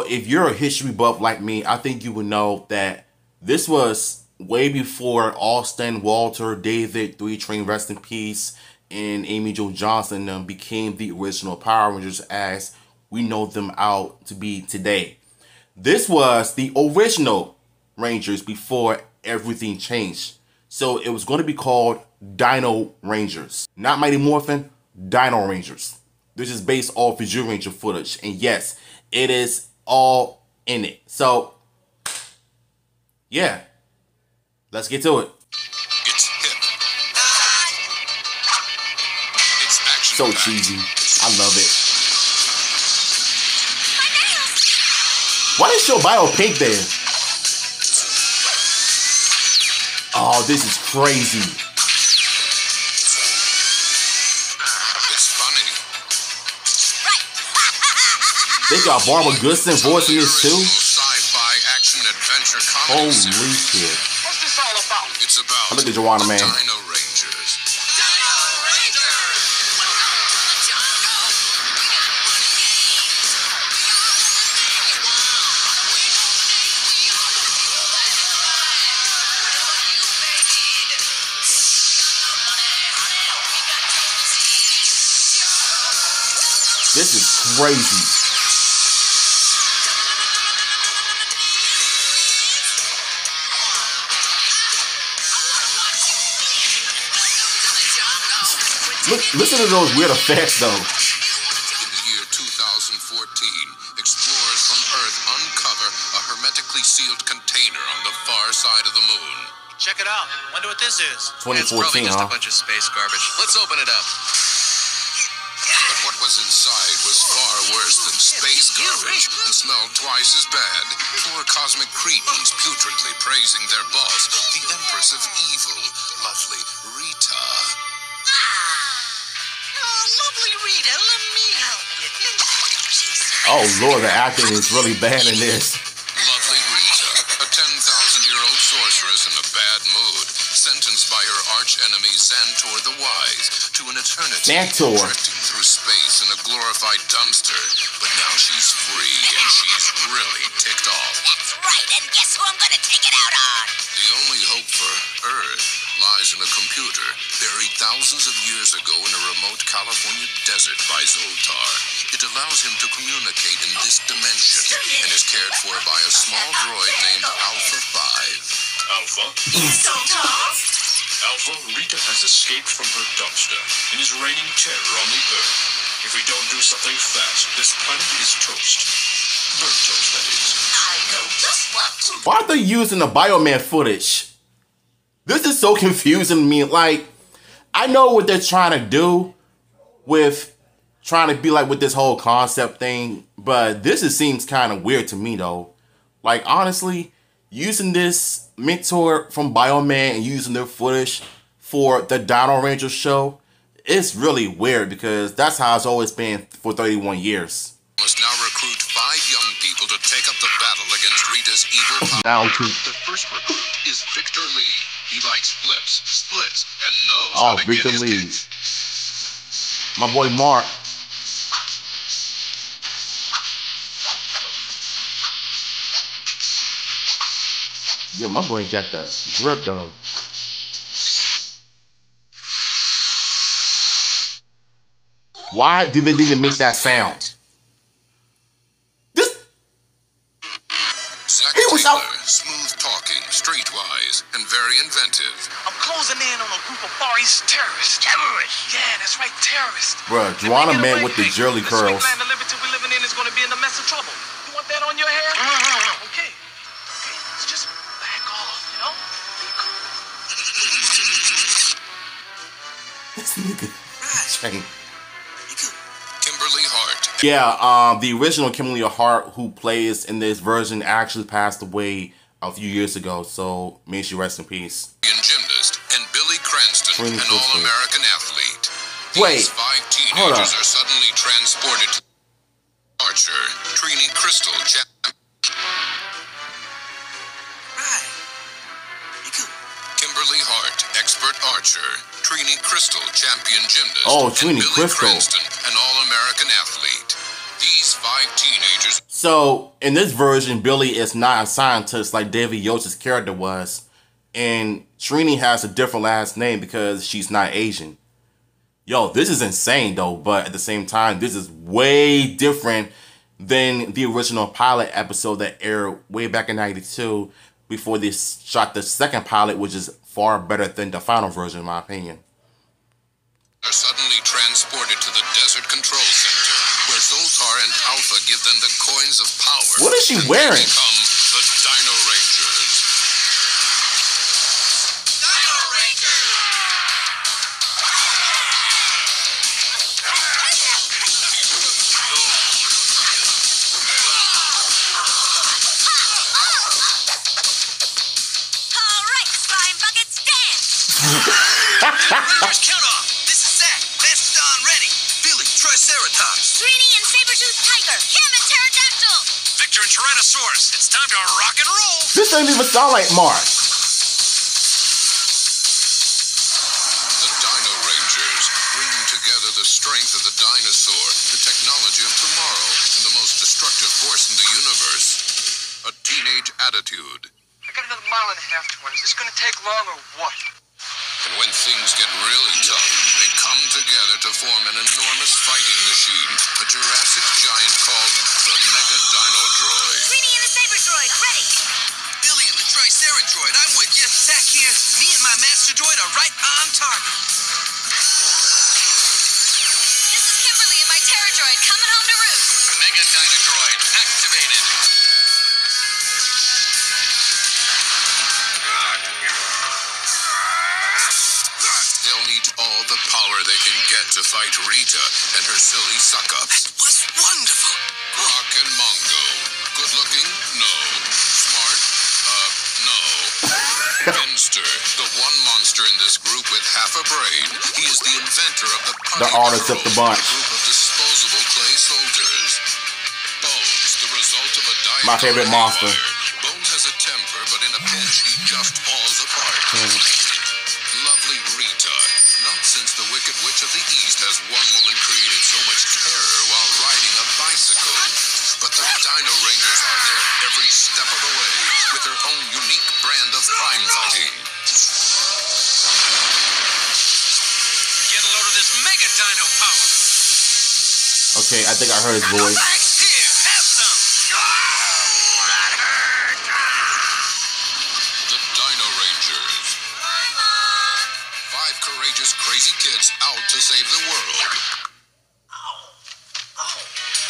if you're a history buff like me, I think you would know that this was way before Austin, Walter, David, 3 Train, rest in peace, and Amy Jo Johnson became the original Power Rangers as we know them out to be today. This was the original Rangers before everything changed. So it was going to be called Dino Rangers. Not Mighty Morphin, Dino Rangers. This is based off Visual Ranger footage. And yes, it is all in it. So, yeah. Let's get to it. It's hip. It's action. So cheesy. I love it. Why is your bio pink there? Oh, this is crazy. It's funny. They got Barbara Goodson voicing this too. Sci-fi action adventure comedy Holy series. shit. What's this all about? It's about I look at Joanna, man. Dino Rangers. This is crazy. Listen to those weird effects, though. In the year 2014, explorers from Earth uncover a hermetically sealed container on the far side of the moon. Check it out. Wonder what this is. 2014, It's probably just huh? a bunch of space garbage. Let's open it up. But what was inside was far worse than space garbage and smelled twice as bad. 4 cosmic cretins putridly praising their boss, the Empress of Evil, lovely Rita. Oh, lovely Rita, let me help you. Oh lord, the acting is really bad in this. Lovely Rita, a 10,000-year-old sorceress in a bad mood, sentenced by her arch-enemy Xantor the Wise to an eternity Xantor. drifting through space in a glorified dumpster. But now she's free and she's really ticked off. That's right, and guess who I'm gonna take it out on? The only hope for Earth lies in a computer buried thousands of years ago in a remote California desert by Zoltar. It allows him to communicate in this dimension and is cared for by a small droid named Alpha 5. Alpha? Zoltar? Alpha, Rita has escaped from her dumpster and is raining terror on the Earth. If we don't do something fast, this planet is toast. Burnt toast, that is. I know just what to do. Why are they using the Bioman footage? This is so confusing to me. Like, I know what they're trying to do with trying to be like with this whole concept thing, but this just seems kind of weird to me though. Like, honestly, using this mentor from Bioman and using their footage for the Dino Ranger show, it's really weird because that's how it's always been for 31 years. Must now recruit 5 young people to take up the battle against Rita's evil power. Down to The first recruit is Victor Lee. He likes flips, splits, and knows oh, how to Victor get his Lee, kicks. my boy Mark. Yeah, my boy got that grip though. Why did they need to make that sound? This Zack He was Taylor, out- smooth talking, streetwise, and very inventive. I'm closing in on a group of Far East terrorists. Terrorists? Yeah, that's right, terrorists. Bruh, Joanna man with the jelly The curls. sweet land of liberty we're living in is going to be in a mess of trouble. You want that on your head? Okay. Let's just back off, you know? Be cool. This nigga. Shame. Kimberly Hart, Yeah, the original Kimberly Hart who plays in this version actually passed away a few years ago, so may she rest in peace. gymnast, and Billy Cranston, Trini an Crystal. all-American athlete. Wait, These 5 hold teenagers up. are suddenly transported to Archer, Trini Crystal, Kimberly Hart, expert archer, Trini Crystal, champion gymnast, Oh, and Trini Billy Crystal. Cranston, an all-American athlete. These 5 teenagers So in this version, Billy is not a scientist like David Yost's character was, and Trini has a different last name because she's not Asian. Yo, this is insane though, but at the same time, this is way different than the original pilot episode that aired way back in '92 before they shot the second pilot, which is far better than the final version, in my opinion. Are suddenly transported to the Desert Control Center, where Zoltar and Alpha give them the coins of power. What is she and wearing? They become the Dino Rangers. Dino Ranger! All right, slime buckets, dance! Rangers, count off. This is Zack. Masked on, ready. Billy, Triceratops. Trini and Saber-Tooth Tiger, Cam and Pterodactyl! Victor and Tyrannosaurus. It's time to rock and roll. This doesn't even sound like Mark. The Dino Rangers, bringing together the strength of the dinosaur, the technology of tomorrow, and the most destructive force in the universe. A teenage attitude. I got another mile and a half to run. Is this going to take long or what? And when things get really tough, they come together to form an enormous fighting machine, a Jurassic giant called the Mega Dino Droid. Trini and the Saber-Droid, ready! Billy and the Triceratoroid. I'm with you. Zack here. Me and my Master Droid are right on target. This is Kimberly and my Pterodroid coming home to roost. Mega Dinodroid activated. They'll need all the power they can get to fight Rita and her silly suck-ups. Was wonderful. Rock and Mongo. Good looking? No. Smart? No. Finster, the one monster in this group with half a brain. He is the inventor of the The artist of the bunch. a group of disposable clay soldiers. Bones, the result of a diet. My favorite monster. Bones has a temper, but in a pinch he just falls apart. Lovely Rita. Not since the Wicked Witch of the East has one woman created so much terror while riding a bicycle. But the Dino Rangers are there every step of the way, with their own unique brand of crime fighting. Get a load of this Mega Dino power. Okay, I think I heard his voice. Thanks. Here, have some. The Dino Rangers. 5 courageous, crazy kids out to save the world.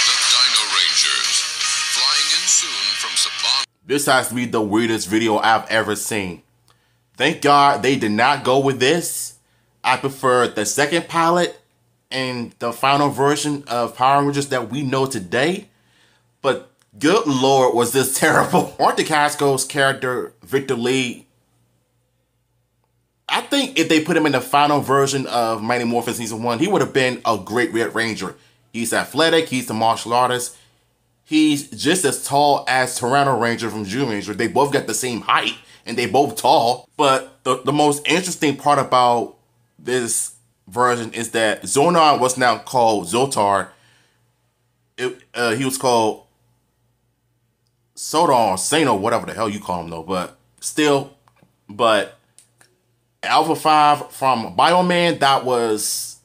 The Dino Rangers. Flying in soon from Saban. This has to be the weirdest video I've ever seen. Thank God they did not go with this. I prefer the second pilot and the final version of Power Rangers that we know today. But good lord, was this terrible. Arthur Casco's character, Victor Lee, I think if they put him in the final version of Mighty Morphin Season 1, he would have been a great Red Ranger. He's athletic, he's a martial artist. He's just as tall as Tyranno Ranger from June Ranger. They both got the same height, and they both tall. But the most interesting part about this version is that Zonar was now called Zoltar. He was called Sodon or Sano, whatever the hell you call him though. But still, Alpha 5 from Bioman that was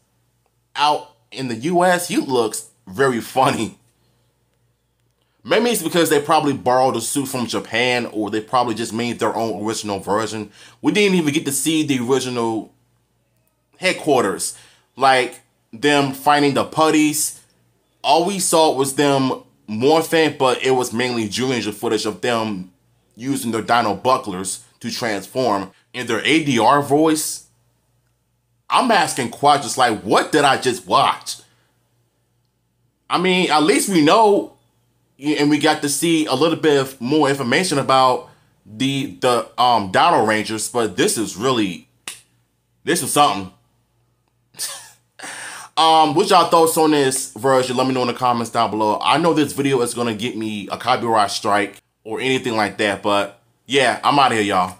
out in the US, he looks very funny. Maybe it's because they probably borrowed the suit from Japan, or they probably just made their own original version. We didn't even get to see the original headquarters, like them fighting the putties. All we saw was them morphing, but it was mainly junior footage of them using their dino bucklers to transform. In their ADR voice, I'm asking questions like, what did I just watch? I mean, at least we know, and we got to see a little bit of more information about the Dino Rangers, but this is something. What's y'all thoughts on this version? Let me know in the comments down below. I know this video is gonna get me a copyright strike or anything like that, but yeah, I'm out of here, y'all.